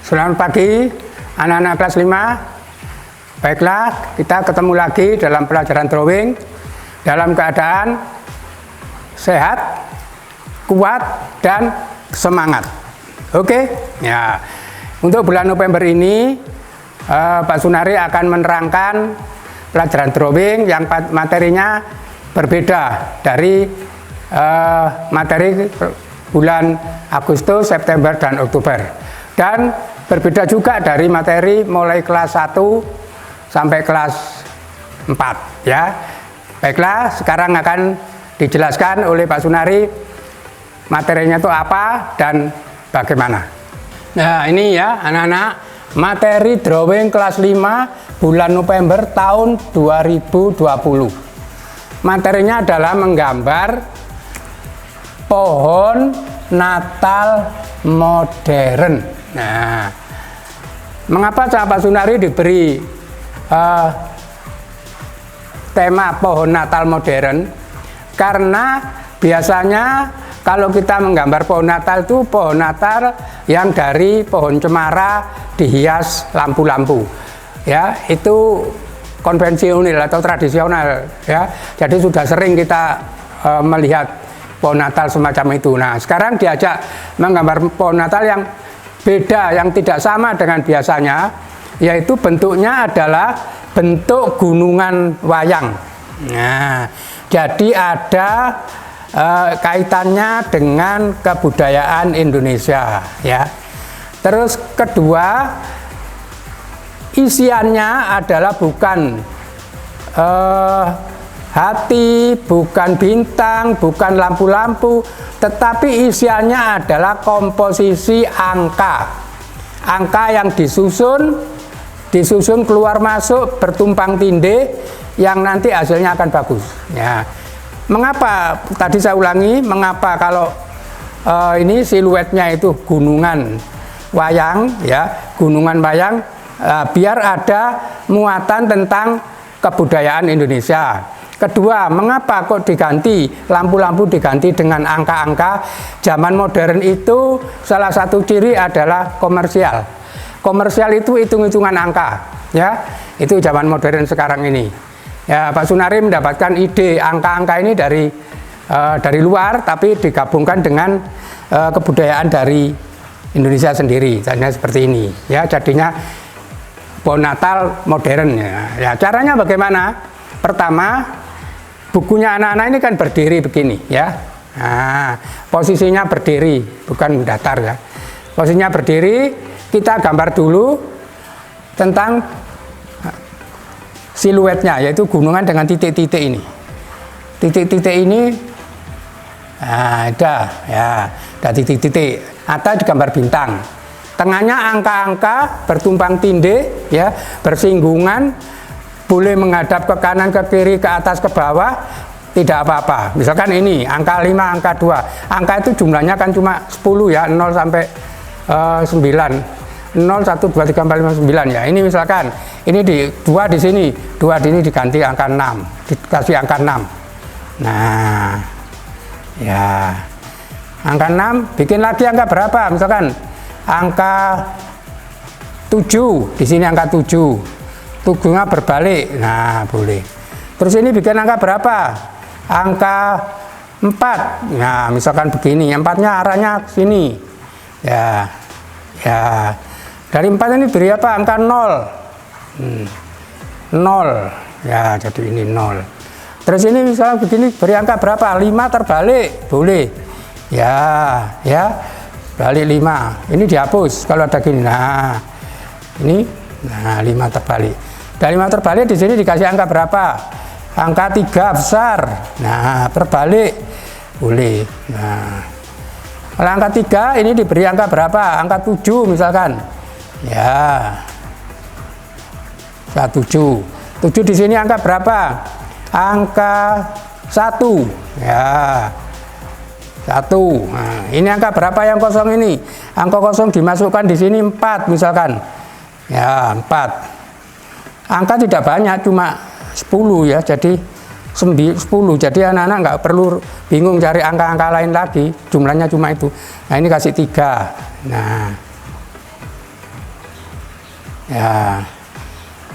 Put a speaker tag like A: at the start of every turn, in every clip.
A: Selamat pagi anak-anak kelas 5. Baiklah, kita ketemu lagi dalam pelajaran drawing dalam keadaan sehat, kuat, dan semangat. Oke? Ya. Untuk bulan November ini Pak Sunari akan menerangkan pelajaran drawing yang materinya berbeda dari materi bulan Agustus, September, dan Oktober, dan berbeda juga dari materi mulai kelas 1 sampai kelas 4 ya. Baiklah, sekarang akan dijelaskan oleh Pak Sunari materinya itu apa dan bagaimana. Nah, ini ya anak-anak, materi drawing kelas 5 bulan November tahun 2020. Materinya adalah menggambar pohon Natal modern. Nah, mengapa Pak Sunari diberi tema pohon Natal modern? Karena biasanya kalau kita menggambar pohon Natal itu pohon Natal yang dari pohon cemara dihias lampu-lampu. Ya, itu konvensional atau tradisional ya. Jadi sudah sering kita melihat pohon Natal semacam itu. Nah, sekarang diajak menggambar pohon Natal yang beda, yang tidak sama dengan biasanya, yaitu bentuknya adalah bentuk gunungan wayang. Nah, jadi ada kaitannya dengan kebudayaan Indonesia ya. Terus kedua, isiannya adalah bukan hati, bukan bintang, bukan lampu-lampu, tetapi isiannya adalah komposisi angka. Angka yang disusun keluar masuk bertumpang tindih yang nanti hasilnya akan bagus. Ya. Mengapa? Tadi saya ulangi, mengapa kalau ini siluetnya itu gunungan wayang, ya, gunungan wayang, biar ada muatan tentang kebudayaan Indonesia. Kedua, mengapa kok diganti lampu-lampu diganti dengan angka-angka? Zaman modern itu salah satu ciri adalah komersial. Komersial itu hitung-hitungan angka, ya. Itu zaman modern sekarang ini. Ya, Pak Sunari mendapatkan ide angka-angka ini dari luar, tapi digabungkan dengan kebudayaan dari Indonesia sendiri. Jadinya seperti ini, ya. Jadinya pohon Natal modern, ya. Ya, caranya bagaimana? Pertama, bukunya anak-anak ini kan berdiri begini ya. Nah, posisinya berdiri, bukan datar ya. Posisinya berdiri, kita gambar dulu tentang siluetnya, yaitu gunungan dengan titik-titik ini. Titik-titik ini ada ya, ada titik-titik. Atau digambar bintang. Tengahnya angka-angka bertumpang tindih ya, bersinggungan. Boleh menghadap ke kanan, ke kiri, ke atas, ke bawah, tidak apa-apa. Misalkan ini, angka 5, angka 2. Angka itu jumlahnya kan cuma 10 ya, 0 sampai 9. 0, 1, 2, 3, 4, 5, 9 ya. Ini misalkan, ini di 2 di sini, 2 di sini diganti angka 6, dikasih angka 6. Nah, ya. Angka 6, bikin lagi angka berapa? Misalkan, angka 7, di sini angka 7. Tujuhnya berbalik, nah boleh. Terus ini bikin angka berapa? Angka 4. Nah, misalkan begini, 4-nya arahnya ke sini. Ya. Ya. Dari 4 ini beri apa? Angka 0. 0. Ya, jadi ini 0. Terus ini misalnya begini, beri angka berapa? 5 terbalik, boleh. Ya, ya. Balik 5. Ini dihapus kalau ada gini. Nah. Ini 5 terbalik. Dari 5 terbalik di sini dikasih angka berapa? Angka 3 besar. Nah, terbalik boleh. Nah, kalau angka 3 ini diberi angka berapa? Angka 7 misalkan. Ya. 7. 7 di sini angka berapa? Angka 1. Ya. 1. Nah, ini angka berapa yang kosong ini? Angka kosong dimasukkan di sini 4 misalkan. Ya, 4. Angka tidak banyak, cuma 10 ya, jadi 10. Jadi anak-anak nggak perlu bingung cari angka-angka lain lagi, jumlahnya cuma itu. Nah, ini kasih 3. Nah, Ya.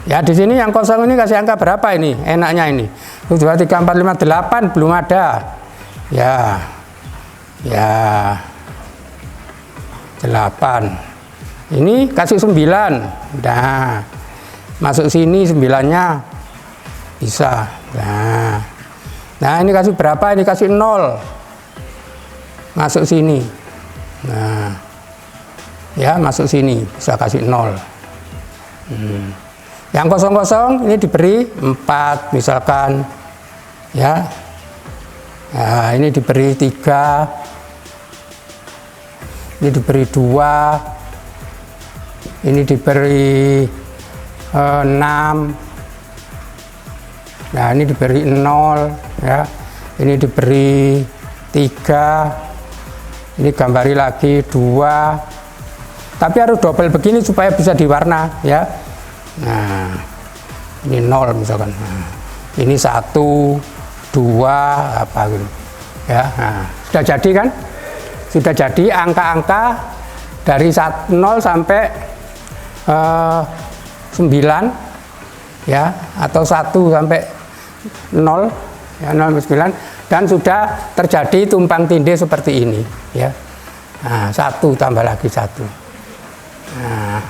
A: Ya di sini yang kosong ini kasih angka berapa ini? Enaknya ini. 2, 3, 4, 5, 8 belum ada. Ya. Ya. 8. Ini kasih 9. Nah. Masuk sini 9-nya bisa. Nah. Nah, ini kasih berapa? Ini kasih 0. Masuk sini. Nah. Ya, masuk sini bisa kasih 0. Yang kosong-kosong ini diberi 4 misalkan, ya. Nah, ini diberi 3, ini diberi 2, ini diberi 6, nah ini diberi 0, ya. Ini diberi 3, ini gambari lagi 2, tapi harus double begini supaya bisa diwarna, ya. Nah, ini 0 misalkan. Nah, ini 1, 2, apa gitu. Ya, nah, sudah jadi kan? Sudah jadi angka-angka dari 0 sampai 9, ya, atau 1 sampai 0, ya, 0 sampai 9, dan sudah terjadi tumpang tindih seperti ini, ya. Nah, 1 tambah lagi 1. Nah.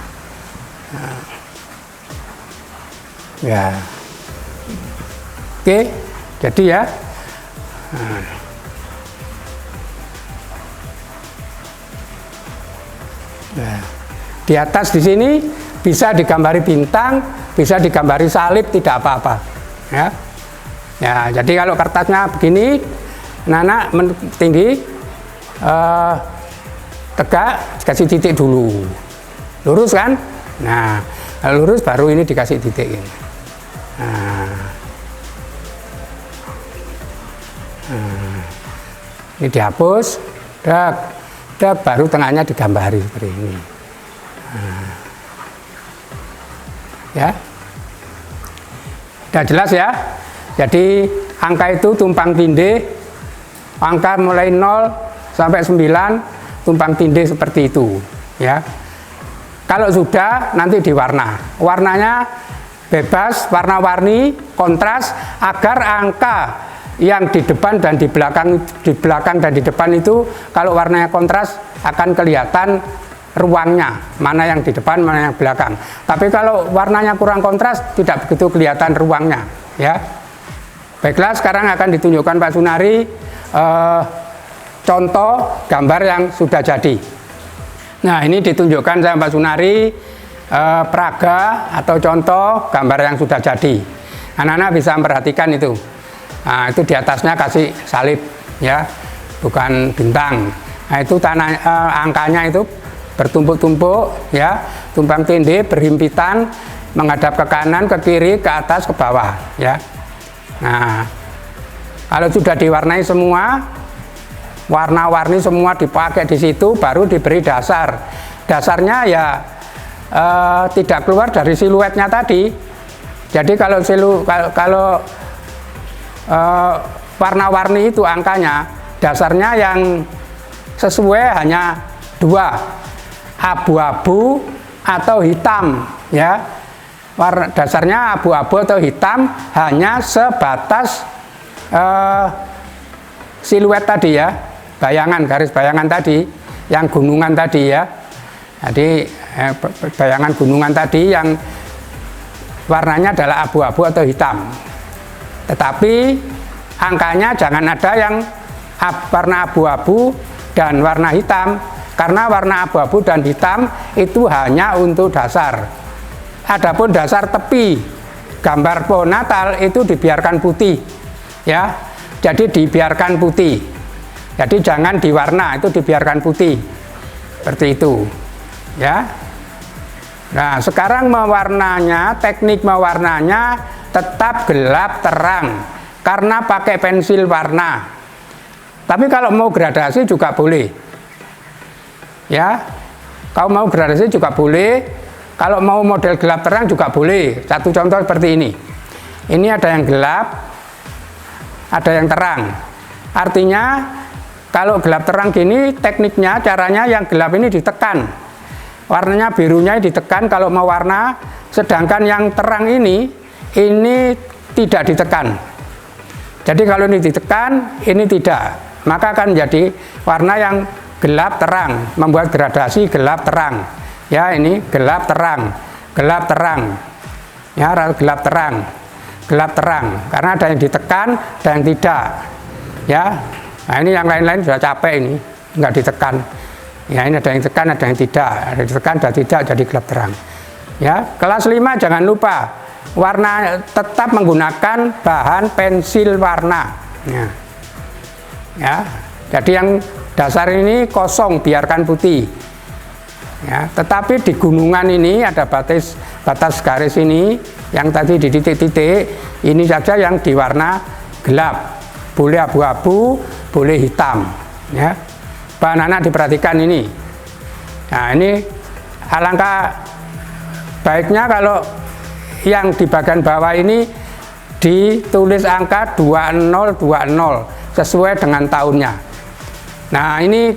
A: Ya, oke, jadi ya, nah, di atas di sini bisa digambari bintang, bisa digambari salib, tidak apa-apa, ya. Ya, jadi kalau kertasnya begini, anak-anak tinggi, tegak, kasih titik dulu, lurus kan? Nah, lurus baru ini dikasih titik ini. Ini dihapus, baru tengahnya digambari seperti ini. Ya, sudah jelas ya. Jadi angka itu tumpang tindih, angka mulai 0 sampai 9 tumpang tindih seperti itu. Ya, kalau sudah nanti diwarna, warnanya bebas, warna-warni, kontras, agar angka yang di depan dan di belakang dan di depan itu kalau warnanya kontras akan kelihatan ruangnya, mana yang di depan, mana yang belakang. Tapi kalau warnanya kurang kontras tidak begitu kelihatan ruangnya, ya. Baiklah, sekarang akan ditunjukkan Pak Sunari contoh gambar yang sudah jadi. Nah, ini ditunjukkan sama Pak Sunari peraga atau contoh gambar yang sudah jadi. Anak-anak bisa memperhatikan itu. Nah, itu di atasnya kasih salib, ya, bukan bintang. Nah, itu angkanya itu bertumpuk-tumpuk, ya, tumpang tindih, berhimpitan, menghadap ke kanan, ke kiri, ke atas, ke bawah, ya. Nah, kalau sudah diwarnai semua, warna-warni semua dipakai di situ, baru diberi dasar. Dasarnya ya tidak keluar dari siluetnya tadi. Jadi kalau warna-warni itu angkanya, dasarnya yang sesuai hanya 2, abu-abu atau hitam, ya. Dasarnya abu-abu atau hitam, hanya sebatas siluet tadi, ya, bayangan, garis bayangan tadi, yang gunungan tadi, ya. Jadi bayangan gunungan tadi yang warnanya adalah abu-abu atau hitam. Tetapi angkanya jangan ada yang warna abu-abu dan warna hitam, karena warna abu-abu dan hitam itu hanya untuk dasar. Adapun dasar tepi gambar pohon Natal itu dibiarkan putih, ya. Jadi dibiarkan putih. Jadi jangan diwarna, itu dibiarkan putih. Seperti itu, ya. Nah, sekarang mewarnanya, teknik mewarnanya tetap gelap terang karena pakai pensil warna. Tapi kalau mau gradasi juga boleh, ya. Kalau mau gradasi juga boleh. Kalau mau model gelap terang juga boleh. Satu contoh seperti ini. Ini ada yang gelap, ada yang terang. Artinya kalau gelap terang gini, tekniknya, caranya yang gelap ini ditekan. warnanya birunya ditekan kalau mau warna, sedangkan yang terang ini tidak ditekan. Jadi kalau ini ditekan, ini tidak, maka akan menjadi warna yang gelap terang, membuat gradasi gelap terang. Ya, ini gelap terang, gelap terang, ya, gelap terang, gelap terang, karena ada yang ditekan, ada yang tidak. Ya, nah ini yang lain-lain sudah capek ini, nggak ditekan. Ya, ini ada yang tekan, ada yang tidak, ada yang ditekan, ada tidak, jadi gelap terang. Ya, kelas 5 jangan lupa warna tetap menggunakan bahan pensil warna. Ya, jadi yang dasar ini kosong, biarkan putih. Ya, tetapi di gunungan ini ada batas garis ini, yang tadi di titik-titik ini saja yang diwarna gelap, boleh abu-abu, boleh hitam. Ya. Pak anak-anak diperhatikan ini. Nah, ini alangkah baiknya kalau yang di bagian bawah ini ditulis angka 2020 sesuai dengan tahunnya. Nah, ini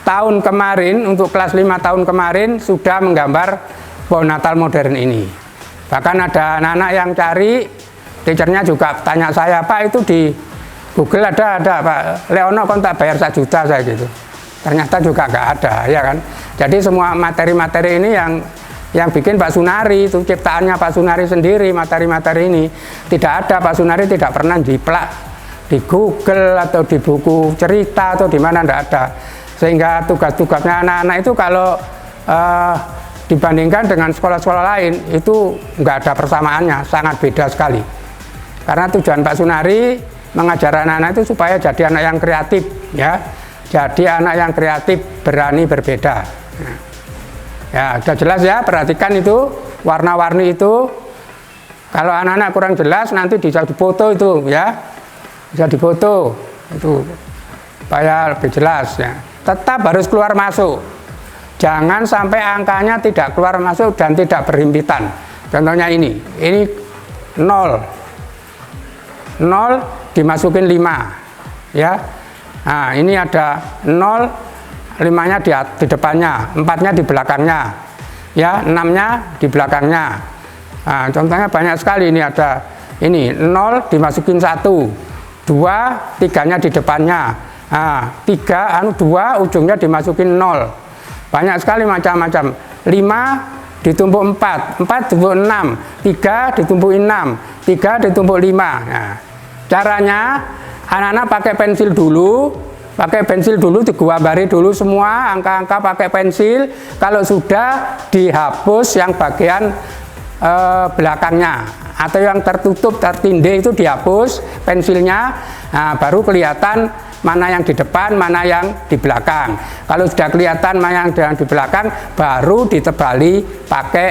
A: tahun kemarin untuk kelas 5 tahun kemarin sudah menggambar pohon Natal modern ini. Bahkan ada anak-anak yang cari, teachernya juga tanya saya, Pak itu di Google ada Pak Leono kon tak bayar 1 juta saya gitu. Ternyata juga nggak ada, ya kan. Jadi semua materi-materi ini yang bikin Pak Sunari, itu ciptaannya Pak Sunari sendiri, materi-materi ini tidak ada. Pak Sunari tidak pernah jiplak di Google atau di buku cerita atau di mana, tidak ada. Sehingga tugas-tugasnya anak-anak itu kalau dibandingkan dengan sekolah-sekolah lain itu nggak ada persamaannya, sangat beda sekali. Karena tujuan Pak Sunari mengajar anak-anak itu supaya jadi anak yang kreatif, ya, jadi anak yang kreatif, berani berbeda. Ya, sudah jelas ya, perhatikan itu warna-warni itu. Kalau anak-anak kurang jelas nanti bisa difoto itu, ya, bisa difoto itu supaya lebih jelas. Ya. Tetap harus keluar masuk, jangan sampai angkanya tidak keluar masuk dan tidak berhimpitan. Contohnya ini 0 dimasukin 5, ya. Nah, ini ada 0, 5-nya di depannya, 4-nya di belakangnya, ya, 6-nya di belakangnya. Nah, contohnya banyak sekali, ini ada ini 0 dimasukin 1, 2, 3-nya di depannya, nah, 2 ujungnya dimasukin 0. Banyak sekali macam-macam. 5 ditumpuk 4, 4 ditumpuk 6, 3 ditumpuk 6, 3 ditumpuk 5. Nah, caranya anak-anak pakai pensil dulu, digambari dulu semua angka-angka pakai pensil. Kalau sudah dihapus yang bagian belakangnya atau yang tertutup tertindih itu dihapus pensilnya. Nah, baru kelihatan mana yang di depan, mana yang di belakang. Kalau sudah kelihatan mana yang di belakang, baru ditebali pakai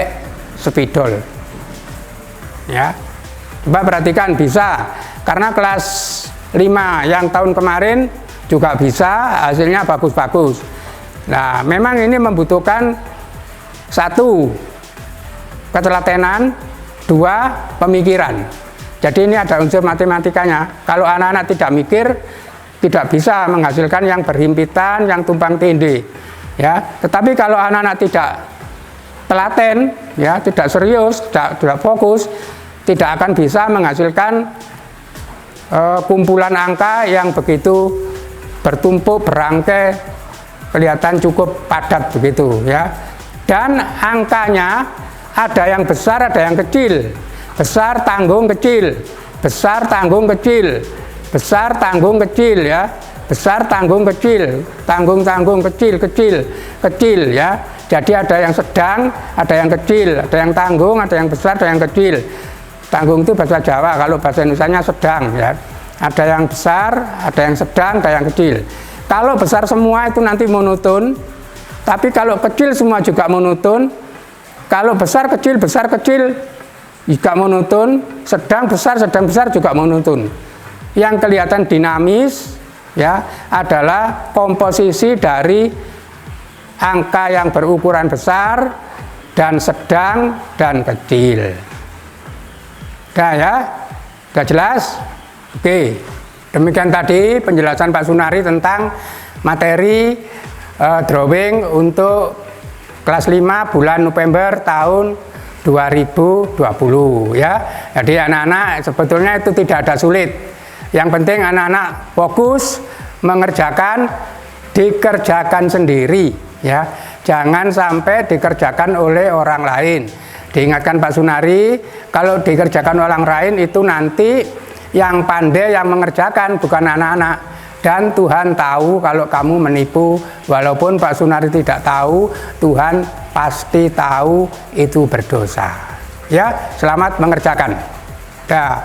A: spidol. Ya, coba perhatikan, bisa. Karena kelas 5 yang tahun kemarin juga bisa, hasilnya bagus-bagus. Nah, memang ini membutuhkan 1 ketelatenan, 2 pemikiran. Jadi ini ada unsur matematikanya. Kalau anak-anak tidak mikir, tidak bisa menghasilkan yang berhimpitan, yang tumpang tindih. Ya, tetapi kalau anak-anak tidak telaten, ya, tidak serius, tidak fokus, tidak akan bisa menghasilkan kumpulan angka yang begitu bertumpuk, berangkai, kelihatan cukup padat begitu, ya. Dan angkanya ada yang besar, ada yang kecil. Besar tanggung kecil, besar tanggung kecil, besar tanggung kecil, ya. Besar tanggung kecil, tanggung kecil, kecil, ya. Jadi ada yang sedang, ada yang kecil, ada yang tanggung, ada yang besar, ada yang kecil. Tanggung itu bahasa Jawa, kalau bahasa Indonesianya sedang, ya. Ada yang besar, ada yang sedang, ada yang kecil. Kalau besar semua itu nanti monoton, tapi kalau kecil semua juga monoton. Kalau besar kecil juga monoton, sedang besar juga monoton. Yang kelihatan dinamis, ya, adalah komposisi dari angka yang berukuran besar dan sedang dan kecil. Nah, ya, sudah jelas? Oke, demikian tadi penjelasan Pak Sunari tentang materi drawing untuk kelas 5 bulan November tahun 2020 ya. Jadi anak-anak sebetulnya itu tidak ada sulit. Yang penting anak-anak fokus mengerjakan, dikerjakan sendiri ya. Jangan sampai dikerjakan oleh orang lain. Diingatkan Pak Sunari, kalau dikerjakan orang lain itu nanti yang pandai yang mengerjakan, bukan anak-anak. Dan Tuhan tahu kalau kamu menipu, walaupun Pak Sunari tidak tahu, Tuhan pasti tahu itu berdosa. Ya, selamat mengerjakan. Dah.